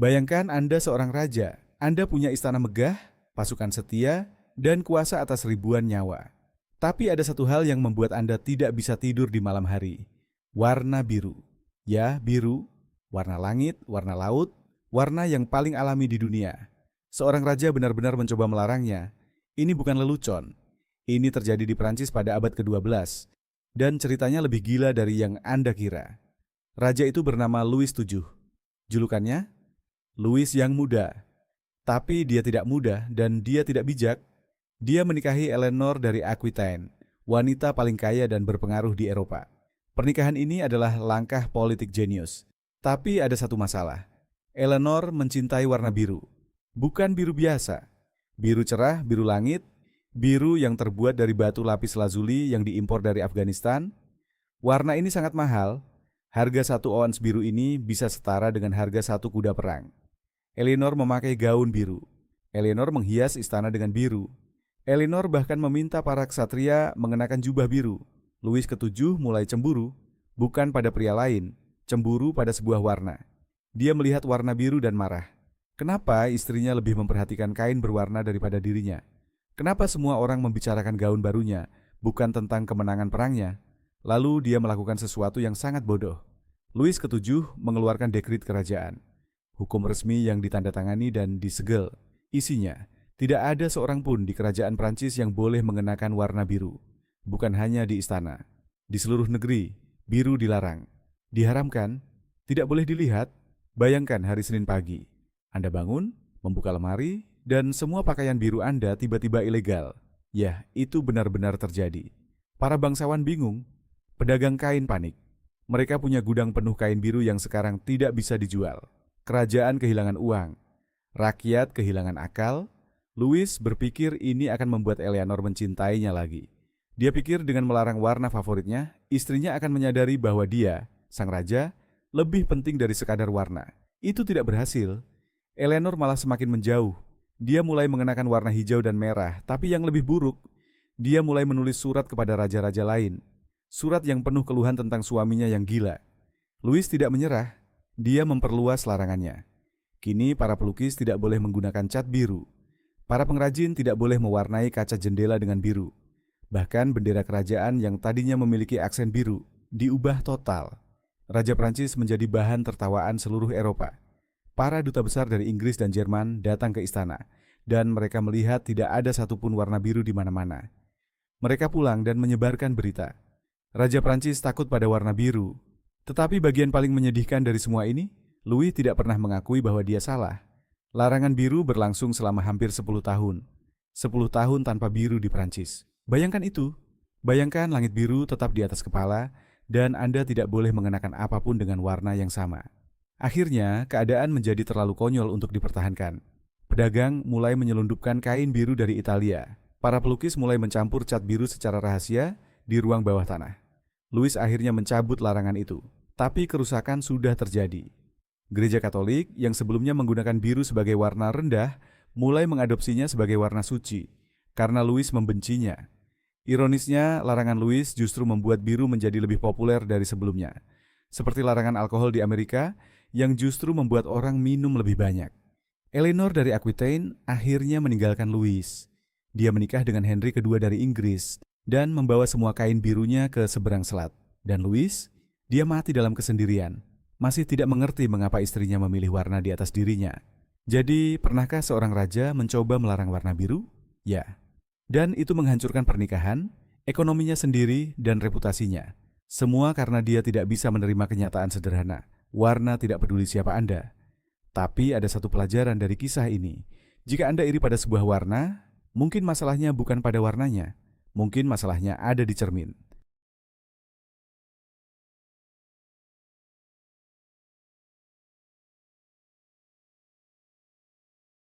Bayangkan Anda seorang raja. Anda punya istana megah, pasukan setia, dan kuasa atas ribuan nyawa. Tapi ada satu hal yang membuat Anda tidak bisa tidur di malam hari. Warna biru. Ya, biru. Warna langit, warna laut, warna yang paling alami di dunia. Seorang raja benar-benar mencoba melarangnya. Ini bukan lelucon. Ini terjadi di Prancis pada abad ke-12. Dan ceritanya lebih gila dari yang Anda kira. Raja itu bernama Louis VII. Julukannya, Louis yang muda. Tapi dia tidak muda dan dia tidak bijak. Dia menikahi Eleanor dari Aquitaine, wanita paling kaya dan berpengaruh di Eropa. Pernikahan ini adalah langkah politik jenius. Tapi ada satu masalah. Eleanor mencintai warna biru. Bukan biru biasa. Biru cerah, biru langit, biru yang terbuat dari batu lapis lazuli yang diimpor dari Afghanistan. Warna ini sangat mahal. Harga satu ons biru ini bisa setara dengan harga satu kuda perang. Eleanor memakai gaun biru. Eleanor menghias istana dengan biru. Eleanor bahkan meminta para ksatria mengenakan jubah biru. Louis VII mulai cemburu, bukan pada pria lain, cemburu pada sebuah warna. Dia melihat warna biru dan marah. Kenapa istrinya lebih memperhatikan kain berwarna daripada dirinya? Kenapa semua orang membicarakan gaun barunya, bukan tentang kemenangan perangnya? Lalu dia melakukan sesuatu yang sangat bodoh. Louis VII mengeluarkan dekrit kerajaan. Hukum resmi yang ditandatangani dan disegel. Isinya, tidak ada seorang pun di kerajaan Prancis yang boleh mengenakan warna biru. Bukan hanya di istana. Di seluruh negeri, biru dilarang. Diharamkan, tidak boleh dilihat. Bayangkan hari Senin pagi. Anda bangun, membuka lemari, dan semua pakaian biru Anda tiba-tiba ilegal. Ya, itu benar-benar terjadi. Para bangsawan bingung. Pedagang kain panik. Mereka punya gudang penuh kain biru yang sekarang tidak bisa dijual. Kerajaan kehilangan uang. Rakyat kehilangan akal. Louis berpikir ini akan membuat Eleanor mencintainya lagi. Dia pikir dengan melarang warna favoritnya, istrinya akan menyadari bahwa dia, sang raja, lebih penting dari sekadar warna. Itu tidak berhasil. Eleanor malah semakin menjauh. Dia mulai mengenakan warna hijau dan merah, tapi yang lebih buruk, dia mulai menulis surat kepada raja-raja lain. Surat yang penuh keluhan tentang suaminya yang gila. Louis tidak menyerah. Dia memperluas larangannya. Kini para pelukis tidak boleh menggunakan cat biru. Para pengrajin tidak boleh mewarnai kaca jendela dengan biru. Bahkan bendera kerajaan yang tadinya memiliki aksen biru diubah total. Raja Prancis menjadi bahan tertawaan seluruh Eropa. Para duta besar dari Inggris dan Jerman datang ke istana, dan mereka melihat tidak ada satupun warna biru di mana-mana. Mereka pulang dan menyebarkan berita. Raja Prancis takut pada warna biru. Tetapi bagian paling menyedihkan dari semua ini, Louis tidak pernah mengakui bahwa dia salah. Larangan biru berlangsung selama hampir 10 tahun. 10 tahun tanpa biru di Prancis. Bayangkan itu. Bayangkan langit biru tetap di atas kepala, dan Anda tidak boleh mengenakan apapun dengan warna yang sama. Akhirnya, keadaan menjadi terlalu konyol untuk dipertahankan. Pedagang mulai menyelundupkan kain biru dari Italia. Para pelukis mulai mencampur cat biru secara rahasia di ruang bawah tanah. Louis akhirnya mencabut larangan itu. Tapi kerusakan sudah terjadi. Gereja Katolik yang sebelumnya menggunakan biru sebagai warna rendah mulai mengadopsinya sebagai warna suci karena Louis membencinya. Ironisnya, larangan Louis justru membuat biru menjadi lebih populer dari sebelumnya. Seperti larangan alkohol di Amerika yang justru membuat orang minum lebih banyak. Eleanor dari Aquitaine akhirnya meninggalkan Louis. Dia menikah dengan Henry kedua dari Inggris dan membawa semua kain birunya ke seberang selat. Dan Louis, dia mati dalam kesendirian. Masih tidak mengerti mengapa istrinya memilih warna di atas dirinya. Jadi, pernahkah seorang raja mencoba melarang warna biru? Ya. Dan itu menghancurkan pernikahan, ekonominya sendiri, dan reputasinya. Semua karena dia tidak bisa menerima kenyataan sederhana. Warna tidak peduli siapa Anda. Tapi ada satu pelajaran dari kisah ini. Jika Anda iri pada sebuah warna, mungkin masalahnya bukan pada warnanya. Mungkin masalahnya ada di cermin.